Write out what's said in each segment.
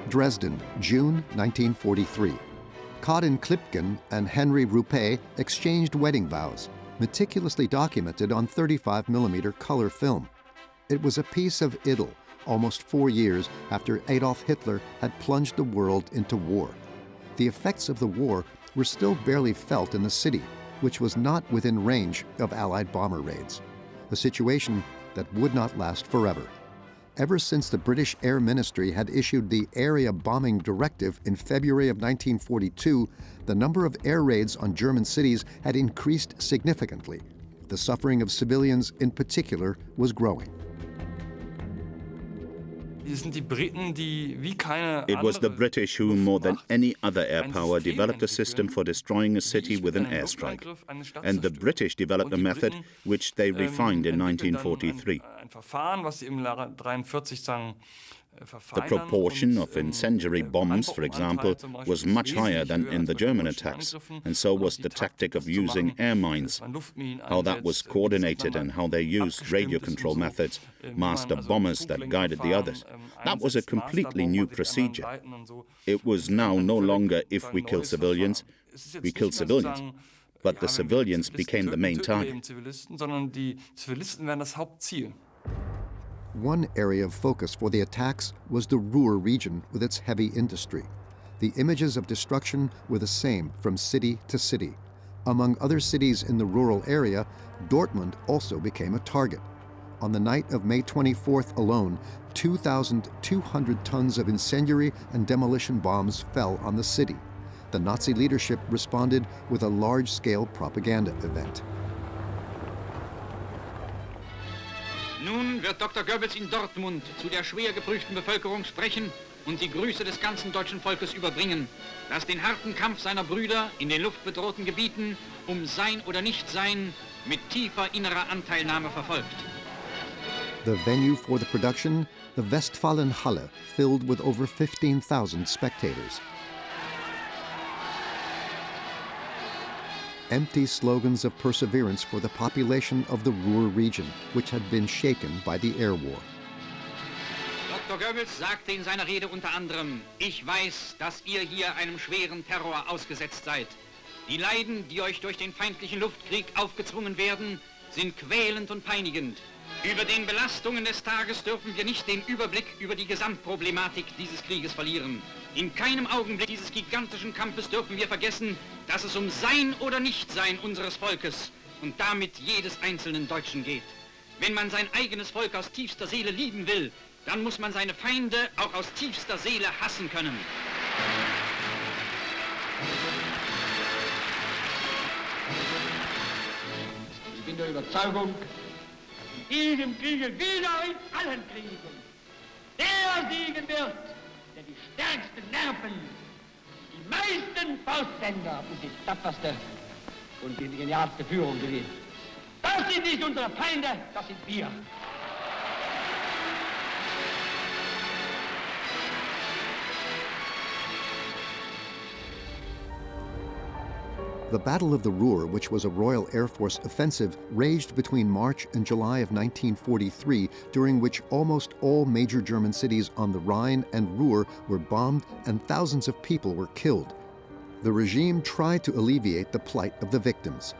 Dresden, June 1943. Karin Klipken and Henry Ruppe exchanged wedding vows, meticulously documented on 35mm color film. It was a piece of idyll, almost 4 years after Adolf Hitler had plunged the world into war. The effects of the war were still barely felt in the city, which was not within range of Allied bomber raids, a situation that would not last forever. Ever since the British Air Ministry had issued the Area Bombing Directive in February of 1942, the number of air raids on German cities had increased significantly. The suffering of civilians in particular was growing. It was the British who, more than any other air power, developed a system for destroying a city with an airstrike. And the British developed a method which they refined in 1943. The proportion of incendiary bombs, for example, was much higher than in the German attacks, and so was the tactic of using air mines. How that was coordinated and how they used radio control methods, master bombers that guided the others. That was a completely new procedure. It was now no longer if we kill civilians, we kill civilians. But the civilians became the main target. One area of focus for the attacks was the Ruhr region with its heavy industry. The images of destruction were the same from city to city. Among other cities in the rural area, Dortmund also became a target. On the night of May 24th alone, 2,200 tons of incendiary and demolition bombs fell on the city. The Nazi leadership responded with a large-scale propaganda event. Nun wird Dr. Goebbels in Dortmund zu der schwer geprüften Bevölkerung sprechen und die Grüße des ganzen deutschen Volkes überbringen, das den harten Kampf seiner Brüder in den luftbedrohten Gebieten Sein oder Nichtsein mit tiefer innerer Anteilnahme verfolgt. The venue for the production, the Westfalenhalle, filled with over 15,000 spectators. Empty slogans of perseverance for the population of the Ruhr region, which had been shaken by the air war. Dr. Goebbels sagte in seiner Rede unter anderem: Ich weiß, dass ihr hier einem schweren Terror ausgesetzt seid. Die Leiden, die euch durch den feindlichen Luftkrieg aufgezwungen werden, sind quälend und peinigend. Über den Belastungen des Tages dürfen wir nicht den Überblick über die Gesamtproblematik dieses Krieges verlieren. In keinem Augenblick dieses gigantischen Kampfes dürfen wir vergessen, dass es Sein oder Nichtsein unseres Volkes und damit jedes einzelnen Deutschen geht. Wenn man sein eigenes Volk aus tiefster Seele lieben will, dann muss man seine Feinde auch aus tiefster Seele hassen können. Ich bin der Überzeugung, in diesem Kriege, wieder in allen Kriegen, der siegen wird, der die stärksten Nerven, die meisten Faustbänder und die tapferste und die genialste Führung gewinnt. Das sind nicht unsere Feinde, das sind wir. The Battle of the Ruhr, which was a Royal Air Force offensive, raged between March and July of 1943, during which almost all major German cities on the Rhine and Ruhr were bombed and thousands of people were killed. The regime tried to alleviate the plight of the victims.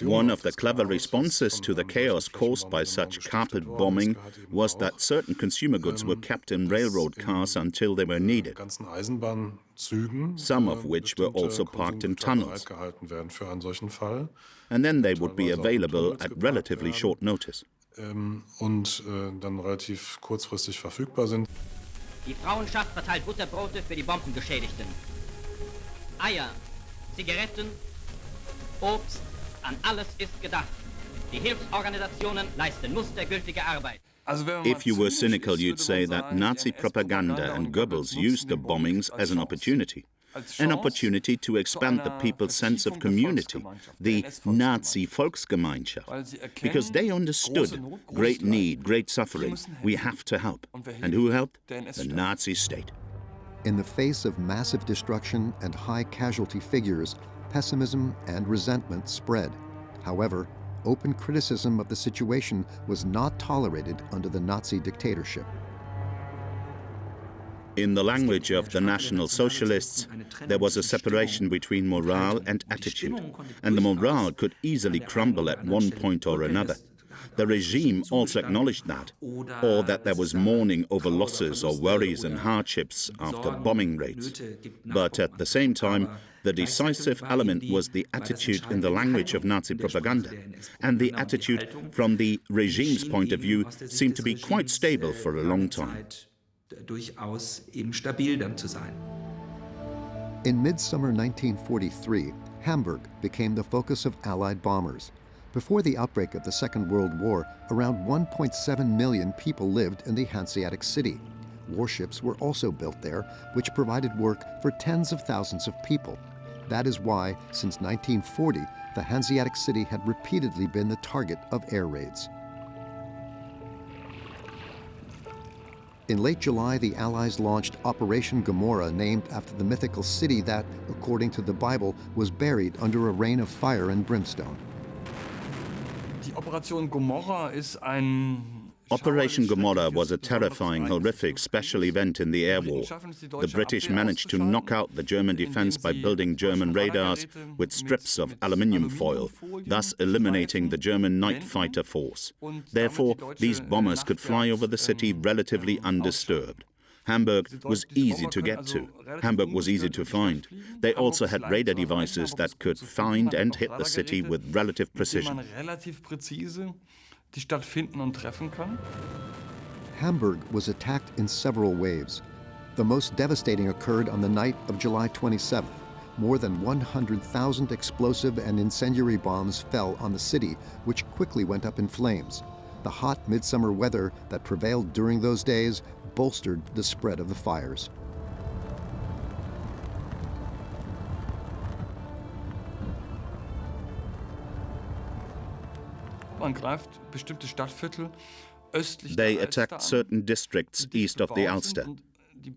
One of the clever responses to the chaos caused by such carpet bombing was that certain consumer goods were kept in railroad cars until they were needed, some of which were also parked in tunnels. And then they would be available at relatively short notice. Dann relativ kurzfristig verfügbar sind. Die Frauenschaft verteilt Butterbrote für die Bombengeschädigten. Eier, Zigaretten, Obst, an alles ist gedacht. Die Hilfsorganisationen leisten mustergültige Arbeit. If you were cynical, you'd say that Nazi propaganda and Goebbels used the bombings as an opportunity to expand the people's sense of community, the Nazi Volksgemeinschaft, because they understood great need, great suffering. We have to help. And who helped? The Nazi state. In the face of massive destruction and high casualty figures, pessimism and resentment spread. However, open criticism of the situation was not tolerated under the Nazi dictatorship. In the language of the National Socialists, there was a separation between morale and attitude, and the morale could easily crumble at one point or another. The regime also acknowledged that, or that there was mourning over losses or worries and hardships after bombing raids. But at the same time, the decisive element was the attitude in the language of Nazi propaganda, and the attitude from the regime's point of view seemed to be quite stable for a long time. In midsummer 1943, Hamburg became the focus of Allied bombers. Before the outbreak of the Second World War, around 1.7 million people lived in the Hanseatic city. Warships were also built there, which provided work for tens of thousands of people. That is why, since 1940, the Hanseatic city had repeatedly been the target of air raids. In late July, the Allies launched Operation Gomorrah, named after the mythical city that, according to the Bible, was buried under a rain of fire and brimstone. Operation Gomorrah was a terrifying, horrific special event in the air war. The British managed to knock out the German defense by building German radars with strips of aluminium foil, thus eliminating the German night fighter force. Therefore, these bombers could fly over the city relatively undisturbed. Hamburg was easy to get to. Hamburg was easy to find. They also had radar devices that could find and hit the city with relative precision. Hamburg was attacked in several waves. The most devastating occurred on the night of July 27th. More than 100,000 explosive and incendiary bombs fell on the city, which quickly went up in flames. The hot midsummer weather that prevailed during those days bolstered the spread of the fires. They attacked certain districts east of the Ulster,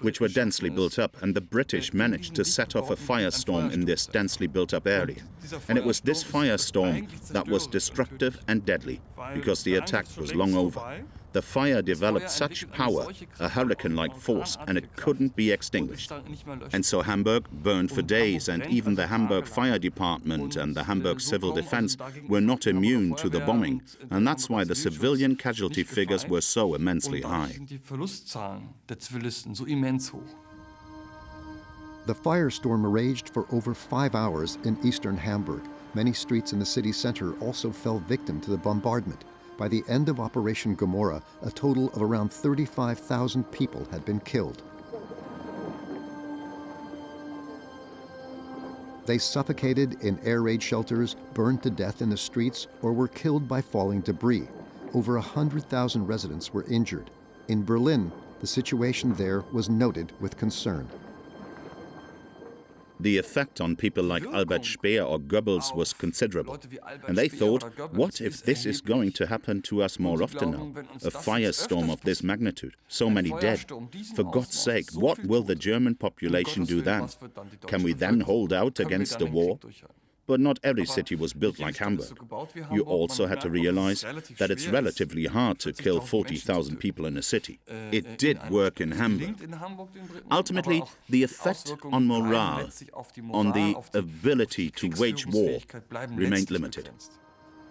which were densely built up, and the British managed to set off a firestorm in this densely built-up area. And it was this firestorm that was destructive and deadly, because the attack was long over. The fire developed such power, a hurricane-like force, and it couldn't be extinguished. And so Hamburg burned for days, and even the Hamburg Fire Department and the Hamburg Civil Defense were not immune to the bombing, and that's why the civilian casualty figures were so immensely high. The firestorm raged for over 5 hours in eastern Hamburg. Many streets in the city center also fell victim to the bombardment. By the end of Operation Gomorrah, a total of around 35,000 people had been killed. They suffocated in air raid shelters, burned to death in the streets, or were killed by falling debris. Over 100,000 residents were injured. In Berlin, the situation there was noted with concern. The effect on people like Albert Speer or Goebbels was considerable. And they thought, what if this is going to happen to us more often now? A firestorm of this magnitude, so many dead. For God's sake, what will the German population do then? Can we then hold out against the war? But not every city was built like Hamburg. You also had to realize that it's relatively hard to kill 40,000 people in a city. It did work in Hamburg. Ultimately, the effect on morale, on the ability to wage war, remained limited.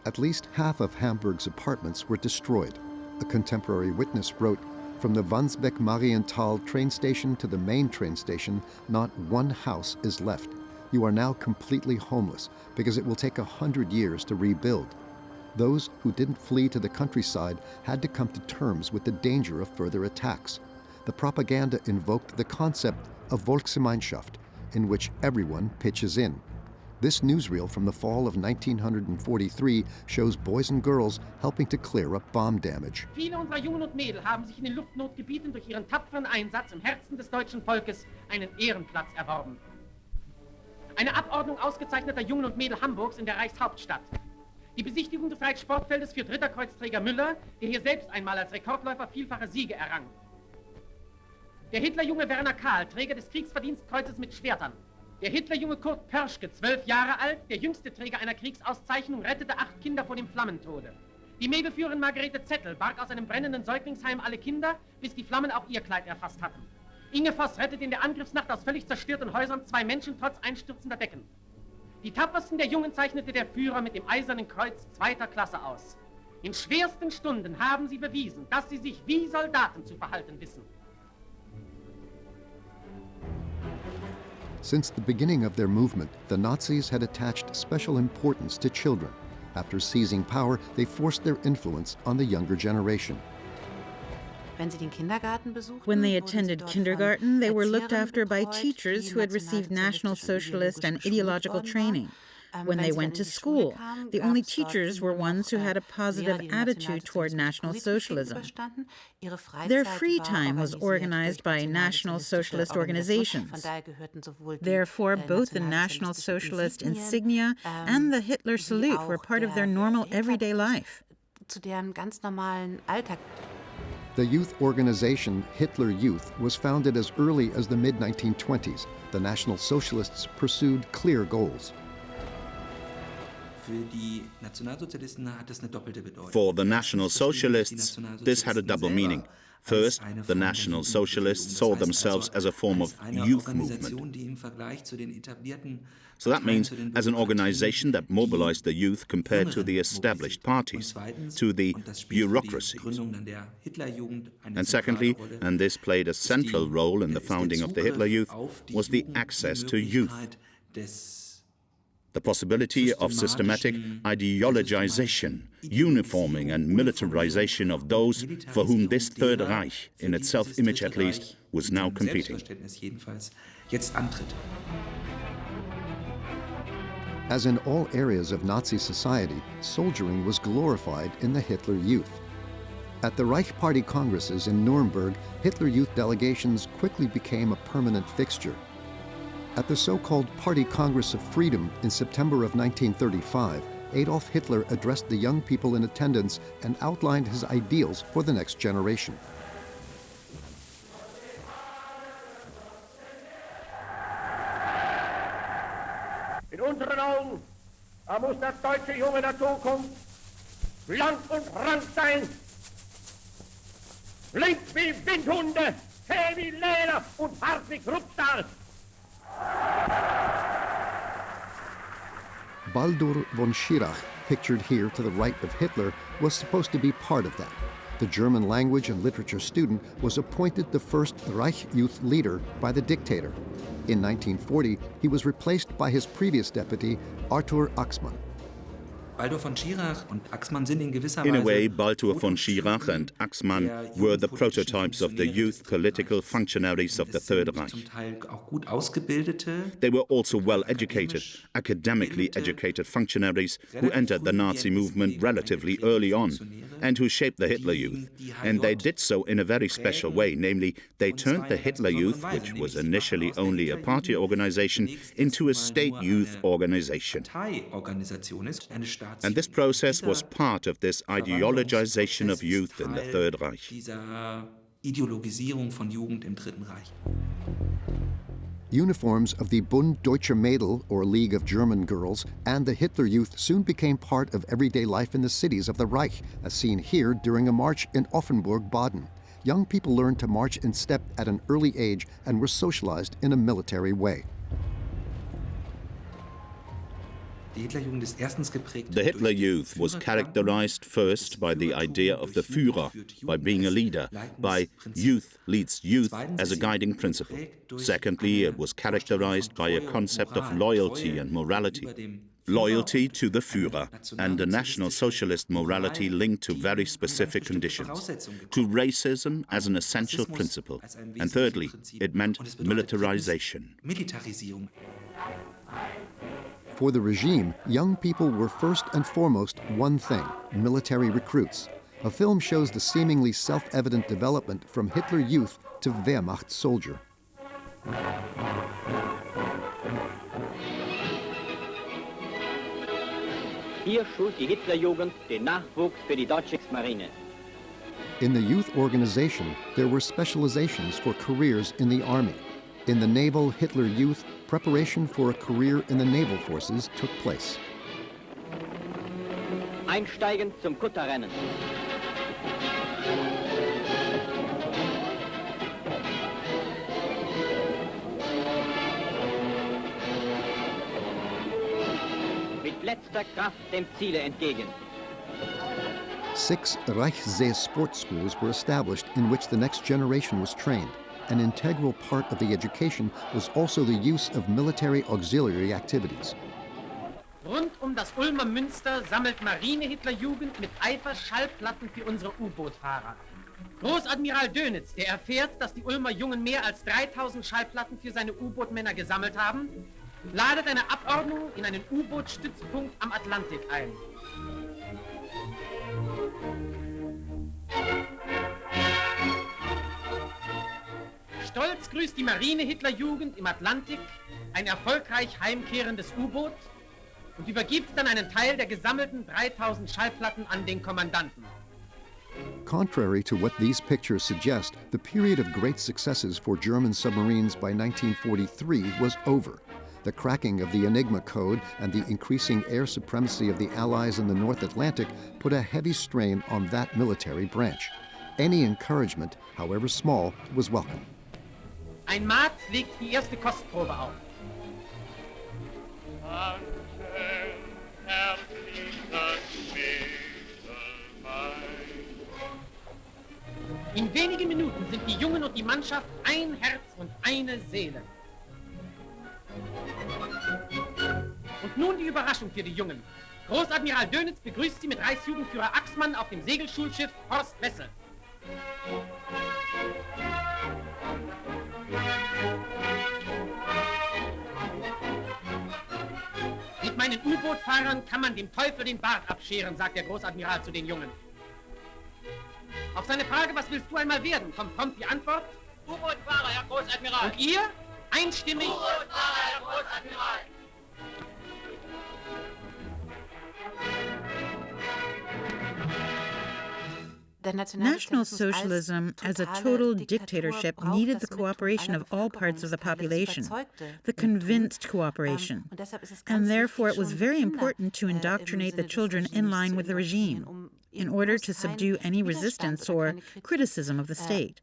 At least half of Hamburg's apartments were destroyed. A contemporary witness wrote, "From the Wandsbek-Marienthal train station to the main train station, not one house is left. You are now completely homeless because it will take 100 years to rebuild." Those who didn't flee to the countryside had to come to terms with the danger of further attacks. The propaganda invoked the concept of Volksgemeinschaft, in which everyone pitches in. This newsreel from the fall of 1943 shows boys and girls helping to clear up bomb damage. Viele unserer Jungen und Mädel haben sich in den Luftnotgebieten durch ihren tapferen Einsatz im Herzen des deutschen Volkes einen Ehrenplatz erworben. Eine Abordnung ausgezeichneter Jungen und Mädel Hamburgs in der Reichshauptstadt. Die Besichtigung des Reichssportfeldes führt Ritterkreuzträger Müller, der hier selbst einmal als Rekordläufer vielfache Siege errang. Der Hitlerjunge Werner Kahl, Träger des Kriegsverdienstkreuzes mit Schwertern. Der Hitlerjunge Kurt Perschke, 12 Jahre alt, der jüngste Träger einer Kriegsauszeichnung, rettete 8 Kinder vor dem Flammentode. Die Mädelführerin Margarete Zettel barg aus einem brennenden Säuglingsheim alle Kinder, bis die Flammen auch ihr Kleid erfasst hatten. Inge Voss rettete in der Angriffsnacht aus völlig zerstörten Häusern 2 Menschen trotz einstürzender Decken. Die tapfersten der Jungen zeichnete der Führer mit dem Eisernen Kreuz 2. Klasse aus. In schwersten Stunden haben sie bewiesen, dass sie sich wie Soldaten zu verhalten wissen. Since the beginning of their movement, the Nazis had attached special importance to children. After seizing power, they forced their influence on the younger generation. When they attended kindergarten, they were looked after by teachers who had received National Socialist and ideological training. When they went to school, the only teachers were ones who had a positive attitude toward National Socialism. Their free time was organized by National Socialist organizations. Therefore, both the National Socialist insignia and the Hitler salute were part of their normal everyday life. The youth organization Hitler Youth was founded as early as the mid-1920s. The National Socialists pursued clear goals. For the National Socialists, this had a double meaning. First, the National Socialists saw themselves as a form of youth movement. So that means as an organization that mobilized the youth compared to the established parties, to the bureaucracies. And secondly, and this played a central role in the founding of the Hitler Youth, was the access to youth. The possibility of systematic ideologization, uniforming and militarization of those for whom this Third Reich, in its self-image at least, was now competing. As in all areas of Nazi society, soldiering was glorified in the Hitler Youth. At the Reich Party congresses in Nuremberg, Hitler Youth delegations quickly became a permanent fixture. At the so-called Party Congress of Freedom in September of 1935, Adolf Hitler addressed the young people in attendance and outlined his ideals for the next generation. In unseren Augen muss der deutsche Junge der Zukunft blank und rank sein, flink wie Windhunde, zäh wie Leder und hart wie Kruppstahl. Baldur von Schirach, pictured here to the right of Hitler, was supposed to be part of that. The German language and literature student was appointed the first Reich Youth leader by the dictator. In 1940, he was replaced by his previous deputy, Arthur Axmann. In a way, Baldur von Schirach and Axmann were the prototypes of the youth political functionaries of the Third Reich. They were also well-educated, academically educated functionaries who entered the Nazi movement relatively early on and who shaped the Hitler Youth. And they did so in a very special way, namely, they turned the Hitler Youth, which was initially only a party organization, into a state youth organization. And this process was part of this ideologization of youth in the Third Reich. Uniforms of the Bund Deutscher Mädel, or League of German Girls, and the Hitler Youth soon became part of everyday life in the cities of the Reich, as seen here during a march in Offenburg, Baden. Young people learned to march in step at an early age and were socialized in a military way. The Hitler Youth was characterized first by the idea of the Führer, by being a leader, by youth leads youth as a guiding principle. Secondly, it was characterized by a concept of loyalty and morality. Loyalty to the Führer and a National Socialist morality linked to very specific conditions, to racism as an essential principle. And thirdly, it meant militarization. For the regime, young people were first and foremost one thing: military recruits. A film shows the seemingly self-evident development from Hitler Youth to Wehrmacht soldier. Hier schult die Hitlerjugend den Nachwuchs für die deutsche Marine. In the youth organization, there were specializations for careers in the army. In the naval Hitler Youth, preparation for a career in the naval forces took place. Einsteigen zum Kutterrennen. Mit letzter Kraft dem Ziele entgegen. 6 Reichssee sport schools were established in which the next generation was trained. An integral part of the education was also the use of military auxiliary activities. Rund das Ulmer Münster sammelt Marine-Hitlerjugend mit Eifer Schallplatten für unsere U-Boot-Fahrer. Großadmiral Dönitz, der erfährt, dass die Ulmer Jungen mehr als 3000 Schallplatten für seine U-Boot-Männer gesammelt haben, ladet eine Abordnung in einen U-Boot-Stützpunkt am Atlantik ein. Stolz grüßt die Marine-Hitlerjugend im Atlantik ein erfolgreich heimkehrendes U-Boot und übergibt dann einen Teil der gesammelten 3000 Schallplatten an den Kommandanten. Contrary to what these pictures suggest, the period of great successes for German submarines by 1943 was over. The cracking of the Enigma code and the increasing air supremacy of the Allies in the North Atlantic put a heavy strain on that military branch. Any encouragement, however small, was welcome. Ein Maat legt die erste Kostprobe auf. In wenigen Minuten sind die Jungen und die Mannschaft ein Herz und eine Seele. Und nun die Überraschung für die Jungen. Großadmiral Dönitz begrüßt sie mit Reichsjugendführer Axmann auf dem Segelschulschiff Horst Wessel. Mit meinen U-Boot-Fahrern kann man dem Teufel den Bart abscheren, sagt der Großadmiral zu den Jungen. Auf seine Frage, was willst du einmal werden, kommt prompt die Antwort: U-Boot-Fahrer, Herr Großadmiral. Und ihr? Einstimmig: U-Boot-Fahrer, Herr Großadmiral. National Socialism as a total dictatorship needed the cooperation of all parts of the population, the convinced cooperation, and therefore it was very important to indoctrinate the children in line with the regime, in order to subdue any resistance or criticism of the state.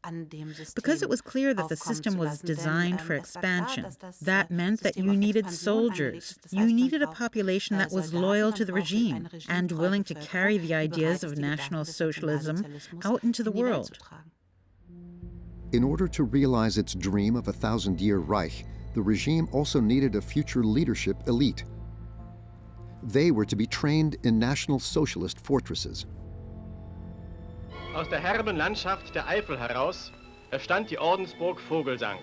Because it was clear that the system was designed for expansion, that meant that you needed soldiers. You needed a population that was loyal to the regime and willing to carry the ideas of National Socialism out into the world. In order to realize its dream of a 1,000-year Reich, the regime also needed a future leadership elite. They were to be trained in National Socialist fortresses. Aus der herben Landschaft der Eifel heraus erstand die Ordensburg Vogelsang.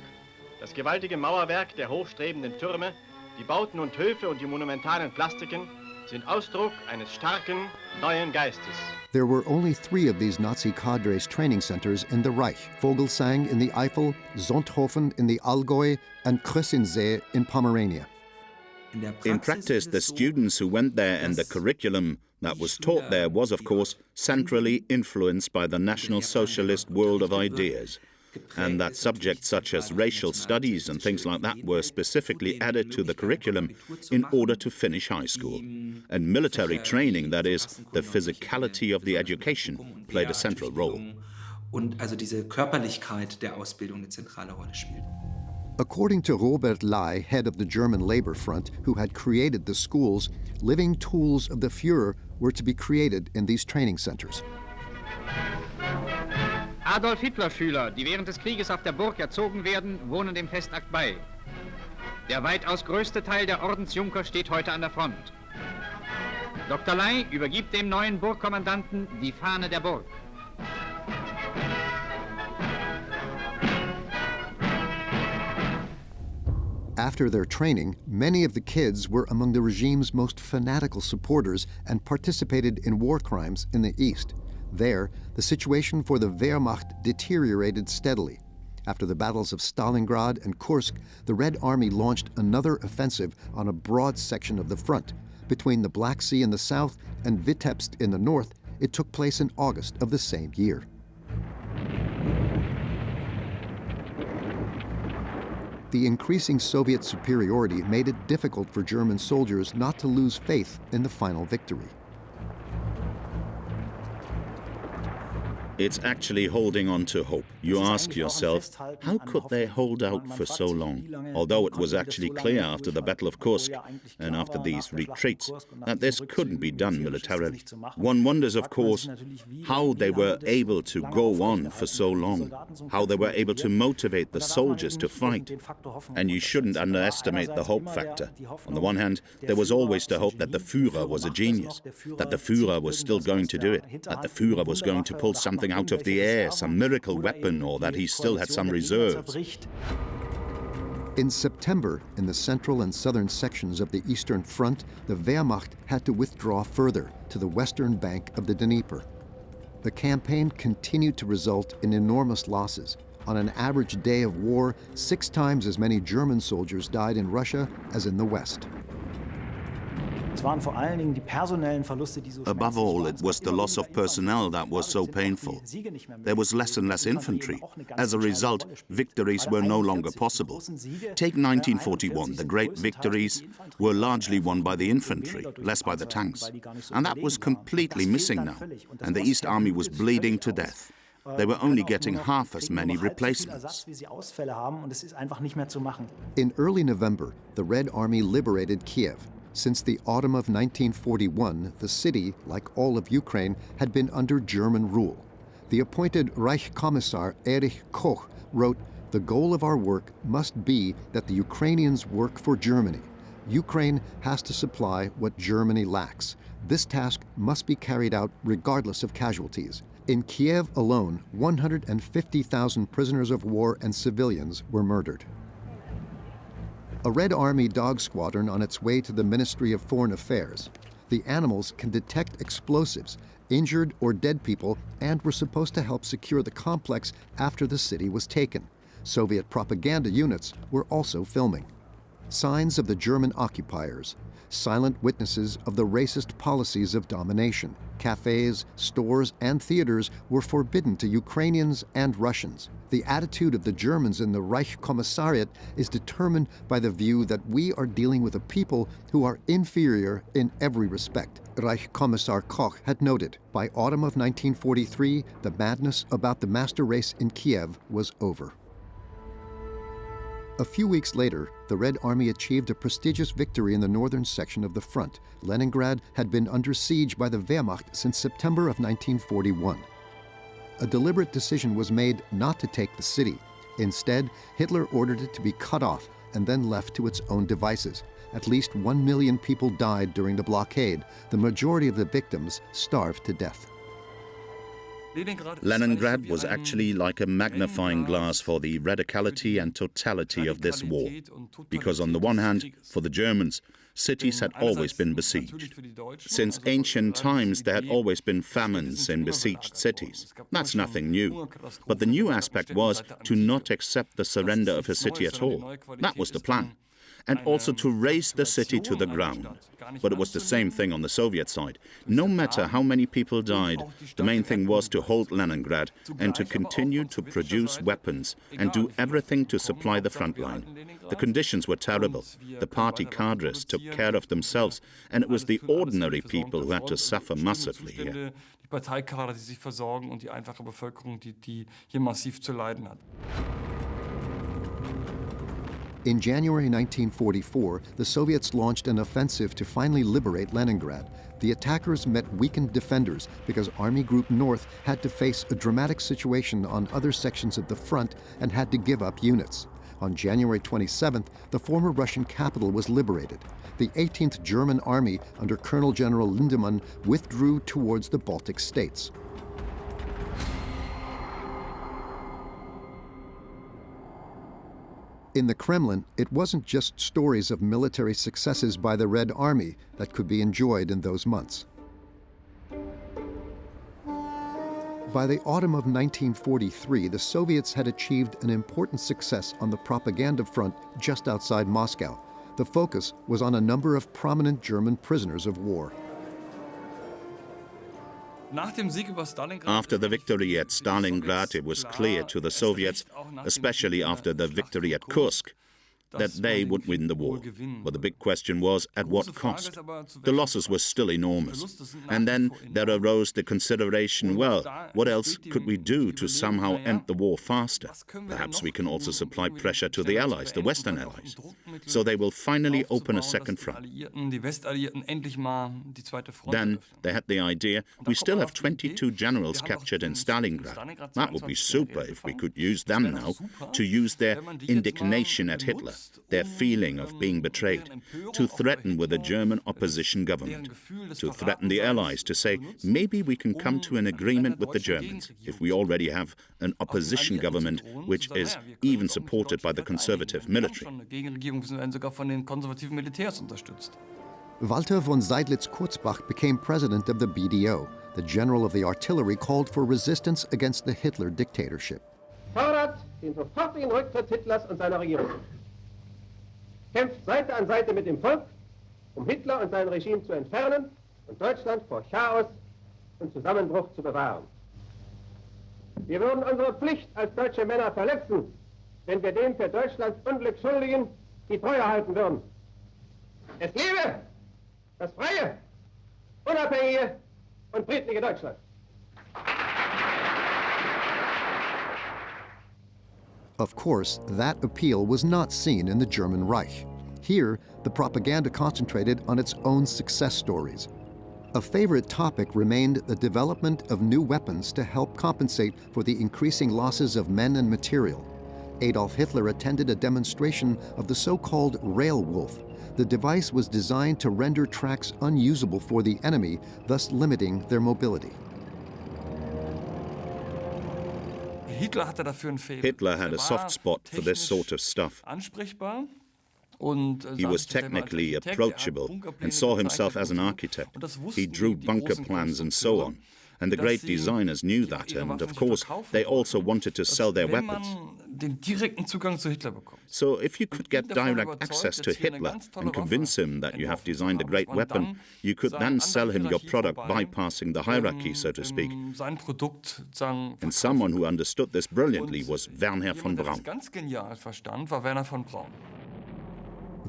Das gewaltige Mauerwerk der hochstrebenden Türme, die Bauten und Höfe und die monumentalen Plastiken sind Ausdruck eines starken, neuen Geistes. There were only 3 of these Nazi cadres training centers in the Reich: Vogelsang in the Eifel, Sonthofen in the Allgäu, and Krössensee in Pomerania. In practice, the students who went there and the curriculum that was taught there was, of course, centrally influenced by the National Socialist world of ideas, and that subjects such as racial studies and things like that were specifically added to the curriculum in order to finish high school. And military training, that is, the physicality of the education, played a central role. Und also diese Körperlichkeit der Ausbildung eine zentrale Rolle spielt. According to Robert Ley, head of the German Labor Front, who had created the schools, living tools of the Führer were to be created in these training centers. Adolf Hitler-Schüler, die während des Krieges auf der Burg erzogen werden, wohnen dem Festakt bei. Der weitaus größte Teil der Ordensjunker steht heute an der Front. Dr. Ley übergibt dem neuen Burgkommandanten die Fahne der Burg. After their training, many of the kids were among the regime's most fanatical supporters and participated in war crimes in the East. There, the situation for the Wehrmacht deteriorated steadily. After the battles of Stalingrad and Kursk, the Red Army launched another offensive on a broad section of the front. Between the Black Sea in the south and Vitebsk in the north, it took place in August of the same year. The increasing Soviet superiority made it difficult for German soldiers not to lose faith in the final victory. It's actually holding on to hope. You ask yourself, how could they hold out for so long? Although it was actually clear after the Battle of Kursk and after these retreats that this couldn't be done militarily. One wonders, of course, how they were able to go on for so long, how they were able to motivate the soldiers to fight. And you shouldn't underestimate the hope factor. On the one hand, there was always the hope that the Führer was a genius, that the Führer was still going to do it, that the Führer was going to pull something out of the air, some miracle weapon, or that he still had some reserves. In September, in the central and southern sections of the Eastern Front, the Wehrmacht had to withdraw further to the western bank of the Dnieper. The campaign continued to result in enormous losses. On an average day of war, 6 times as many German soldiers died in Russia as in the West. Above all, it was the loss of personnel that was so painful. There was less and less infantry. As a result, victories were no longer possible. Take 1941. The great victories were largely won by the infantry, less by the tanks. And that was completely missing now. And the East Army was bleeding to death. They were only getting half as many replacements. In early November, the Red Army liberated Kiev. Since the autumn of 1941, the city, like all of Ukraine, had been under German rule. The appointed Reichskommissar Erich Koch wrote, "The goal of our work must be that the Ukrainians work for Germany. Ukraine has to supply what Germany lacks. This task must be carried out regardless of casualties." In Kiev alone, 150,000 prisoners of war and civilians were murdered. A Red Army dog squadron on its way to the Ministry of Foreign Affairs. The animals can detect explosives, injured or dead people, and were supposed to help secure the complex after the city was taken. Soviet propaganda units were also filming. Signs of the German occupiers, silent witnesses of the racist policies of domination. Cafes, stores, and theaters were forbidden to Ukrainians and Russians. The attitude of the Germans in the Reichskommissariat is determined by the view that we are dealing with a people who are inferior in every respect. Reichskommissar Koch had noted, by autumn of 1943, the madness about the master race in Kiev was over. A few weeks later, the Red Army achieved a prestigious victory in the northern section of the front. Leningrad had been under siege by the Wehrmacht since September of 1941. A deliberate decision was made not to take the city. Instead, Hitler ordered it to be cut off and then left to its own devices. At least 1 million people died during the blockade. The majority of the victims starved to death. Leningrad was actually like a magnifying glass for the radicality and totality of this war. Because on the one hand, for the Germans, cities had always been besieged. Since ancient times, there had always been famines in besieged cities. That's nothing new. But the new aspect was to not accept the surrender of a city at all. That was the plan. And also to raze the city to the ground. But it was the same thing on the Soviet side. No matter how many people died, the main thing was to hold Leningrad and to continue to produce weapons and do everything to supply the front line. The conditions were terrible. The party cadres took care of themselves, and it was the ordinary people who had to suffer massively here. In January 1944, the Soviets launched an offensive to finally liberate Leningrad. The attackers met weakened defenders because Army Group North had to face a dramatic situation on other sections of the front and had to give up units. On January 27th, the former Russian capital was liberated. The 18th German Army under Colonel General Lindemann withdrew towards the Baltic states. In the Kremlin, it wasn't just stories of military successes by the Red Army that could be enjoyed in those months. By the autumn of 1943, the Soviets had achieved an important success on the propaganda front just outside Moscow. The focus was on a number of prominent German prisoners of war. After the victory at Stalingrad, it was clear to the Soviets, especially after the victory at Kursk, that they would win the war. But the big question was, at what cost? The losses were still enormous. And then there arose the consideration, well, what else could we do to somehow end the war faster? Perhaps we can also supply pressure to the Allies, the Western Allies. So they will finally open a second front. Then they had the idea, we still have 22 generals captured in Stalingrad. That would be super if we could use them now to use their indignation at Hitler, their feeling of being betrayed, to threaten with a German opposition government, to threaten the Allies, to say, maybe we can come to an agreement with the Germans if we already have an opposition government which is even supported by the conservative military. Walter von Seydlitz-Kurzbach became president of the BDO. The general of the artillery called for resistance against the Hitler dictatorship. Fordert den sofortigen Rücktritt Hitlers und seiner Regierung. Kämpft Seite an Seite mit dem Volk, Hitler und sein Regime zu entfernen und Deutschland vor Chaos und Zusammenbruch zu bewahren. Wir würden unsere Pflicht als deutsche Männer verletzen, wenn wir dem für Deutschlands Unglück Schuldigen die Treue halten würden. Es lebe das freie, unabhängige und friedliche Deutschland. Of course, that appeal was not seen in the German Reich. Here, the propaganda concentrated on its own success stories. A favorite topic remained the development of new weapons to help compensate for the increasing losses of men and material. Adolf Hitler attended a demonstration of the so-called rail wolf. The device was designed to render tracks unusable for the enemy, thus limiting their mobility. Hitler had a soft spot for this sort of stuff. He was technically approachable and saw himself as an architect. He drew bunker plans and so on. And the great designers knew that, and of course, they also wanted to sell their weapons. So if you could get direct access to Hitler and convince him that you have designed a great weapon, you could then sell him your product bypassing the hierarchy, so to speak. And someone who understood this brilliantly was Werner von Braun.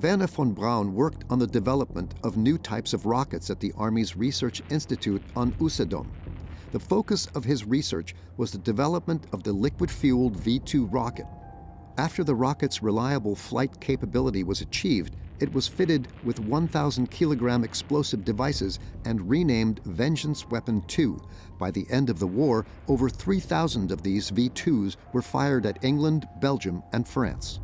Werner von Braun worked on the development of new types of rockets at the Army's Research Institute on Usedom. The focus of his research was the development of the liquid-fueled V-2 rocket. After the rocket's reliable flight capability was achieved, it was fitted with 1,000-kilogram explosive devices and renamed Vengeance Weapon 2. By the end of the war, over 3,000 of these V-2s were fired at England, Belgium, and France.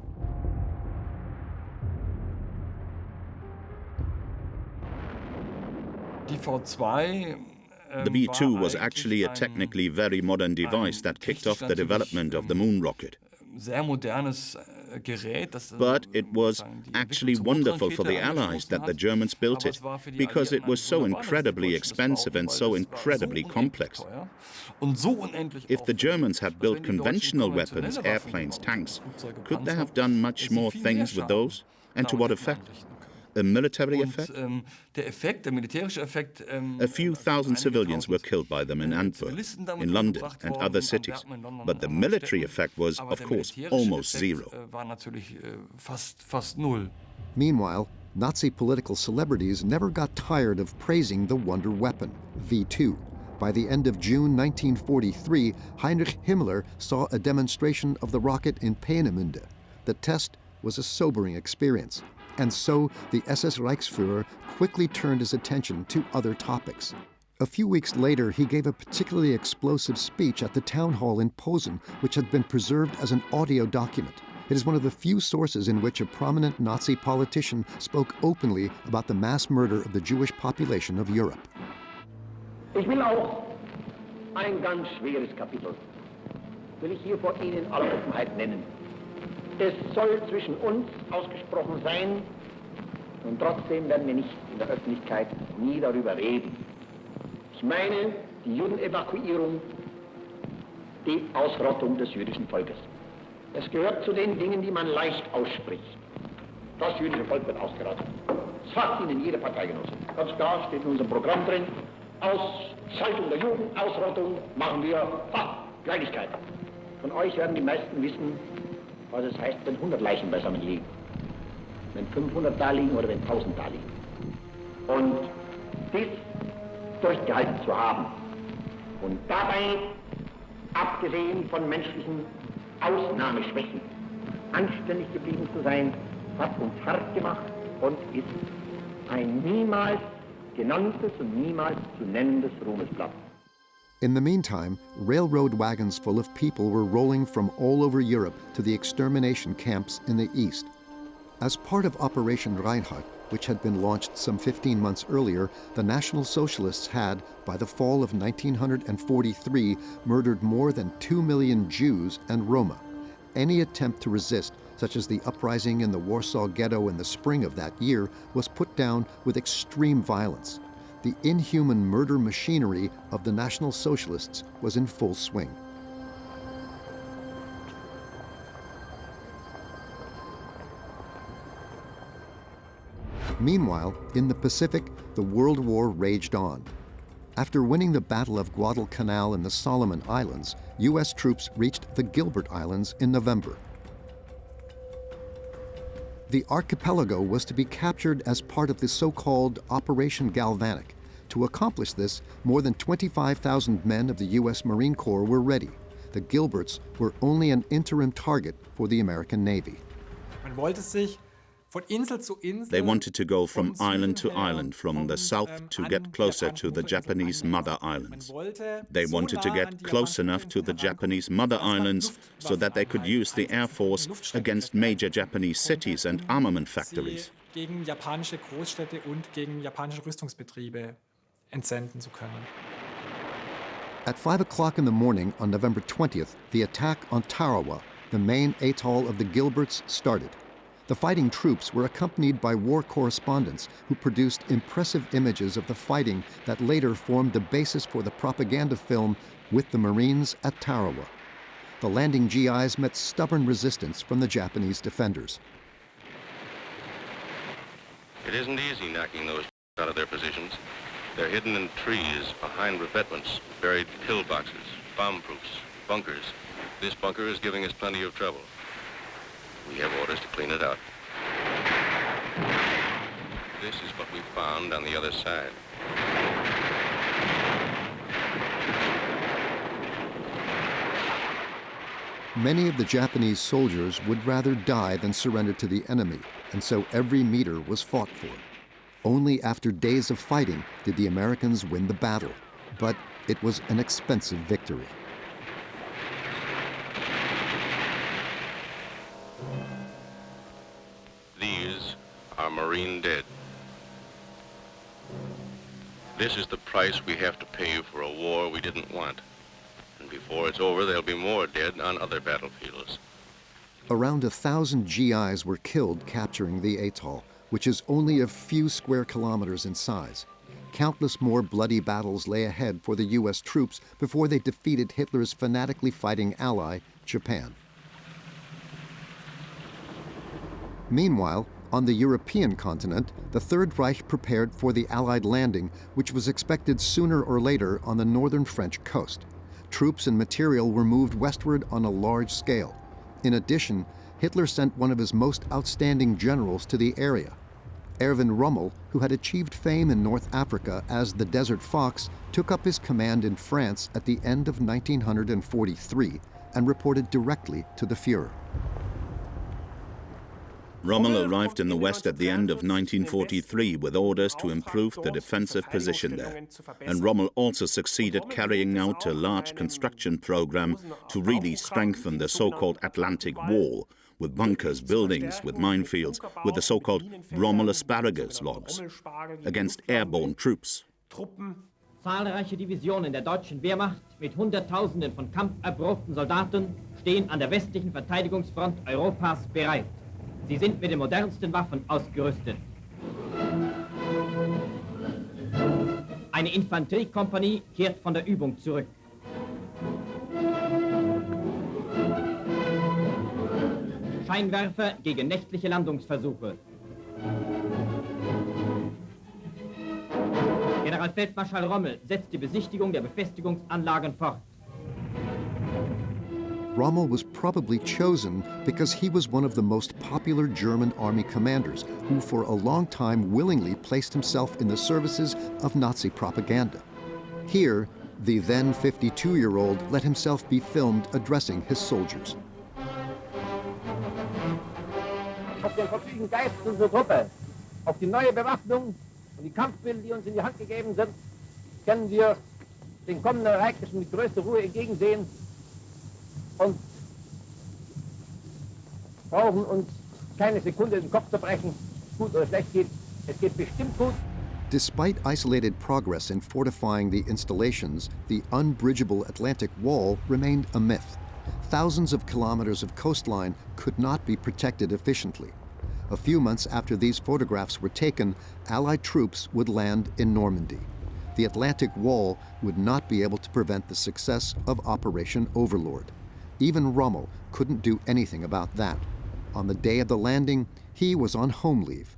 The V-2 was actually a technically very modern device that kicked off the development of the moon rocket. But it was actually wonderful for the Allies that the Germans built it, because it was so incredibly expensive and so incredibly complex. If the Germans had built conventional weapons, airplanes, tanks, could they have done much more things with those? And to what effect? A military effect? A few thousand civilians were killed by them in Antwerp, in London and other cities. But the military effect was, of course, almost zero. Meanwhile, Nazi political celebrities never got tired of praising the wonder weapon, V-2. By the end of June 1943, Heinrich Himmler saw a demonstration of the rocket in Peenemünde. The test was a sobering experience. And so the SS Reichsführer quickly turned his attention to other topics. A few weeks later, he gave a particularly explosive speech at the town hall in Posen, which had been preserved as an audio document. It is one of the few sources in which a prominent Nazi politician spoke openly about the mass murder of the Jewish population of Europe. Ich will auch ein ganz schweres Kapitel, will ich hier vor Ihnen in aller Offenheit nennen. Es soll zwischen uns ausgesprochen sein, und trotzdem werden wir nicht in der Öffentlichkeit nie darüber reden. Ich meine die Judenevakuierung, die Ausrottung des jüdischen Volkes. Es gehört zu den Dingen, die man leicht ausspricht. Das jüdische Volk wird ausgerottet. Das sagt Ihnen jede Parteigenosse. Ganz klar steht in unserem Programm drin, Ausschaltung der Juden, Ausrottung machen wir, Kleinigkeit. Von euch werden die meisten wissen, was es heißt, wenn 100 Leichen beisammen liegen. wenn 500 da liegen oder wenn 1000 da liegen. Und dies durchgehalten zu haben und dabei, abgesehen von menschlichen Ausnahmeschwächen, anständig geblieben zu sein, hat uns hart gemacht und ist ein niemals genanntes und niemals zu nennendes Ruhmesblatt. In the meantime, railroad wagons full of people were rolling from all over Europe to the extermination camps in the east. As part of Operation Reinhardt, which had been launched some 15 months earlier, the National Socialists had, by the fall of 1943, murdered more than 2 million Jews and Roma. Any attempt to resist, such as the uprising in the Warsaw Ghetto in the spring of that year, was put down with extreme violence. The inhuman murder machinery of the National Socialists was in full swing. Meanwhile, in the Pacific, the World War raged on. After winning the Battle of Guadalcanal in the Solomon Islands, U.S. troops reached the Gilbert Islands in November. The archipelago was to be captured as part of the so-called Operation Galvanic. To accomplish this, more than 25,000 men of the U.S. Marine Corps were ready. The Gilberts were only an interim target for the American Navy. They wanted to go from island to island, from the south to get closer to the Japanese mother islands. They wanted to get close enough to the Japanese mother islands so that they could use the Air Force against major Japanese cities and armament factories. At 5 o'clock in the morning on November 20th, the attack on Tarawa, the main atoll of the Gilberts, started. The fighting troops were accompanied by war correspondents who produced impressive images of the fighting that later formed the basis for the propaganda film With the Marines at Tarawa. The landing GIs met stubborn resistance from the Japanese defenders. It isn't easy knocking those out of their positions. They're hidden in trees, behind revetments, buried pillboxes, bomb-proofs, bunkers. This bunker is giving us plenty of trouble. We have orders to clean it out. This is what we found on the other side. Many of the Japanese soldiers would rather die than surrender to the enemy, and so every meter was fought for. Only after days of fighting did the Americans win the battle, but it was an expensive victory. These are Marine dead. This is the price we have to pay for a war we didn't want. And before it's over, there'll be more dead on other battlefields. Around 1,000 GIs were killed capturing the atoll, which is only a few square kilometers in size. Countless more bloody battles lay ahead for the U.S. troops before they defeated Hitler's fanatically fighting ally, Japan. Meanwhile, on the European continent, the Third Reich prepared for the Allied landing, which was expected sooner or later on the northern French coast. Troops and material were moved westward on a large scale. In addition, Hitler sent one of his most outstanding generals to the area. Erwin Rommel, who had achieved fame in North Africa as the Desert Fox, took up his command in France at the end of 1943 and reported directly to the Führer. Rommel arrived in the West at the end of 1943 with orders to improve the defensive position there. And Rommel also succeeded carrying out a large construction program to really strengthen the so-called Atlantic Wall, with bunkers, buildings, with minefields, with the so-called Rommel asparagus logs, against airborne troops. Zahlreiche Divisionen der deutschen Wehrmacht mit Hunderttausenden von kampferprobten Soldaten stehen an der westlichen Verteidigungsfront Europas bereit. Sie sind mit den modernsten Waffen ausgerüstet. Eine Infanteriekompanie kehrt von der Übung zurück. Scheinwerfer gegen nächtliche Landungsversuche. Generalfeldmarschall Rommel setzt die Besichtigung der Befestigungsanlagen fort. Rommel was probably chosen because he was one of the most popular German army commanders who for a long time willingly placed himself in the services of Nazi propaganda. Here, the then 52-year-old let himself be filmed addressing his soldiers. Auf den verfügten Geist unserer Truppe, auf die neue Bewaffnung und die Kampfmittel, die uns in die Hand gegeben sind, können wir den kommenden Ereignissen mit größter Ruhe entgegensehen und brauchen uns keine Sekunde den Kopf zerbrechen, gut oder schlecht geht. Es geht bestimmt gut. Despite isolated progress in fortifying the installations, the unbridgeable Atlantic Wall remained a myth. Thousands of kilometers of coastline could not be protected efficiently. A few months after these photographs were taken, Allied troops would land in Normandy. The Atlantic Wall would not be able to prevent the success of Operation Overlord. Even Rommel couldn't do anything about that. On the day of the landing, he was on home leave.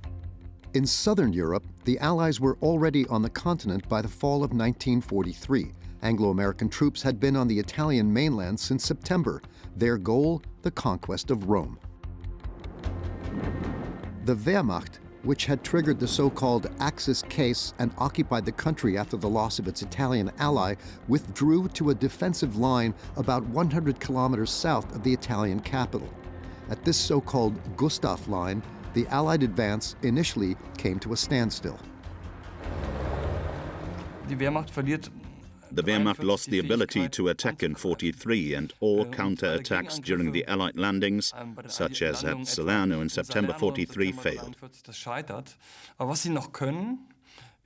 In southern Europe, the Allies were already on the continent by the fall of 1943. Anglo-American troops had been on the Italian mainland since September. Their goal, the conquest of Rome. The Wehrmacht, which had triggered the so-called Axis case and occupied the country after the loss of its Italian ally, withdrew to a defensive line about 100 kilometers south of the Italian capital. At this so-called Gustav Line, the Allied advance initially came to a standstill. The Wehrmacht lost the ability to attack in 43, and all counterattacks during the Allied landings, such as at Salerno in September 43, failed.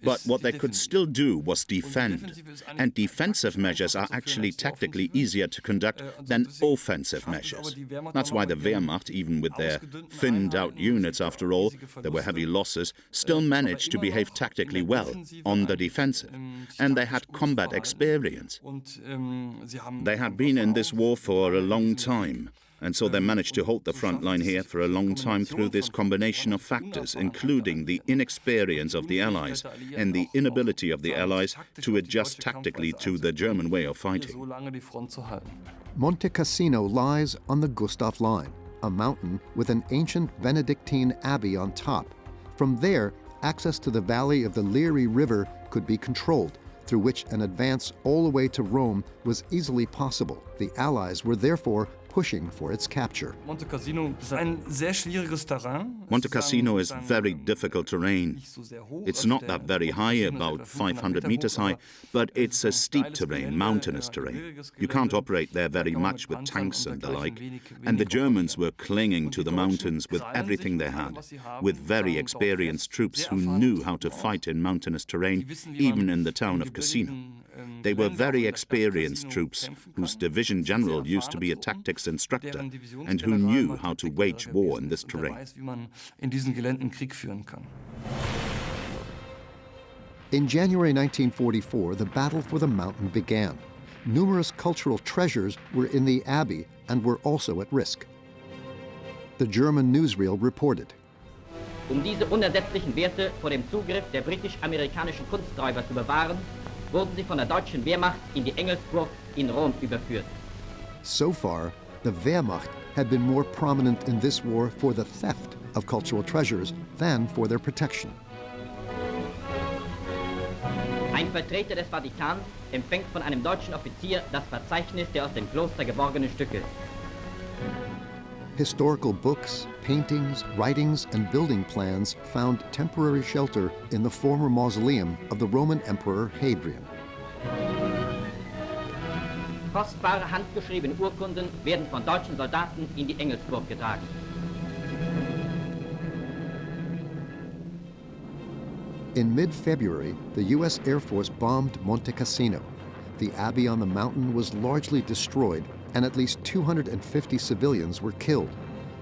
But what they could still do was defend, and defensive measures are actually tactically easier to conduct than offensive measures. That's why the Wehrmacht, even with their thinned-out units after all, there were heavy losses, still managed to behave tactically well on the defensive. And they had combat experience. They had been in this war for a long time. And so they managed to hold the front line here for a long time through this combination of factors, including the inexperience of the Allies and the inability of the Allies to adjust tactically to the German way of fighting. Monte Cassino lies on the Gustav Line, a mountain with an ancient Benedictine abbey on top. From there, access to the valley of the Liris River could be controlled, through which an advance all the way to Rome was easily possible. The Allies were therefore pushing for its capture. Monte Cassino is very difficult terrain. It's not that very high, about 500 meters high, but it's a steep terrain, mountainous terrain. You can't operate there very much with tanks and the like. And the Germans were clinging to the mountains with everything they had, with very experienced troops who knew how to fight in mountainous terrain, even in the town of Cassino. They were very experienced troops whose division general used to be a tactics instructor and who knew how to wage war in this terrain. In January 1944, the battle for the mountain began. Numerous cultural treasures were in the abbey and were also at risk. The German newsreel reported, Diese unersetzlichen Werte vor dem Zugriff der britisch-amerikanischen Kunsträuber zu bewahren, wurden sie von der deutschen Wehrmacht in die Engelsburg in Rom überführt. So far, the Wehrmacht had been more prominent in this war for the theft of cultural treasures than for their protection. Ein Vertreter des Vatikans empfängt von einem deutschen Offizier das Verzeichnis der aus dem Kloster geborgenen Stücke. Historical books, paintings, writings, and building plans found temporary shelter in the former mausoleum of the Roman Emperor Hadrian. Kostbare handgeschriebene Urkunden werden von deutschen Soldaten in die Engelsburg getragen. In mid-February, the U.S. Air Force bombed Monte Cassino. The abbey on the mountain was largely destroyed, and at least 250 civilians were killed.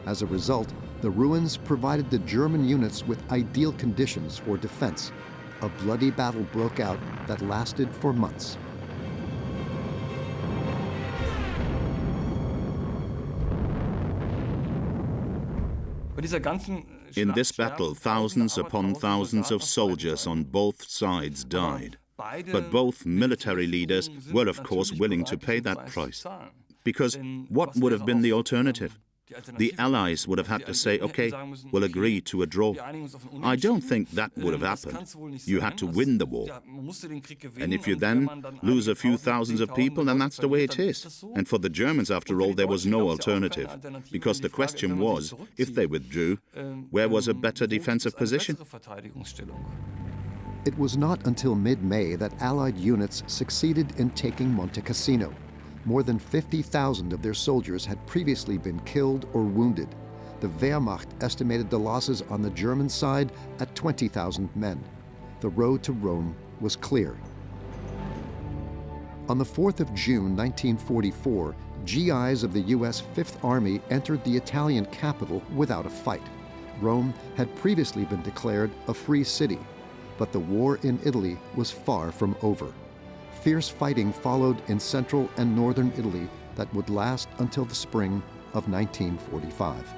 As a result, the ruins provided the German units with ideal conditions for defense. A bloody battle broke out that lasted for months. In this battle, thousands upon thousands of soldiers on both sides died. But both military leaders were, of course, willing to pay that price. Because what would have been the alternative? The Allies would have had to say, okay, we'll agree to a draw. I don't think that would have happened. You had to win the war. And if you then lose a few thousands of people, then that's the way it is. And for the Germans, after all, there was no alternative. Because the question was, if they withdrew, where was a better defensive position? It was not until mid-May that Allied units succeeded in taking Monte Cassino. More than 50,000 of their soldiers had previously been killed or wounded. The Wehrmacht estimated the losses on the German side at 20,000 men. The road to Rome was clear. On the 4th of June 1944, GIs of the U.S. Fifth Army entered the Italian capital without a fight. Rome had previously been declared a free city, but the war in Italy was far from over. Fierce fighting followed in central and northern Italy that would last until the spring of 1945.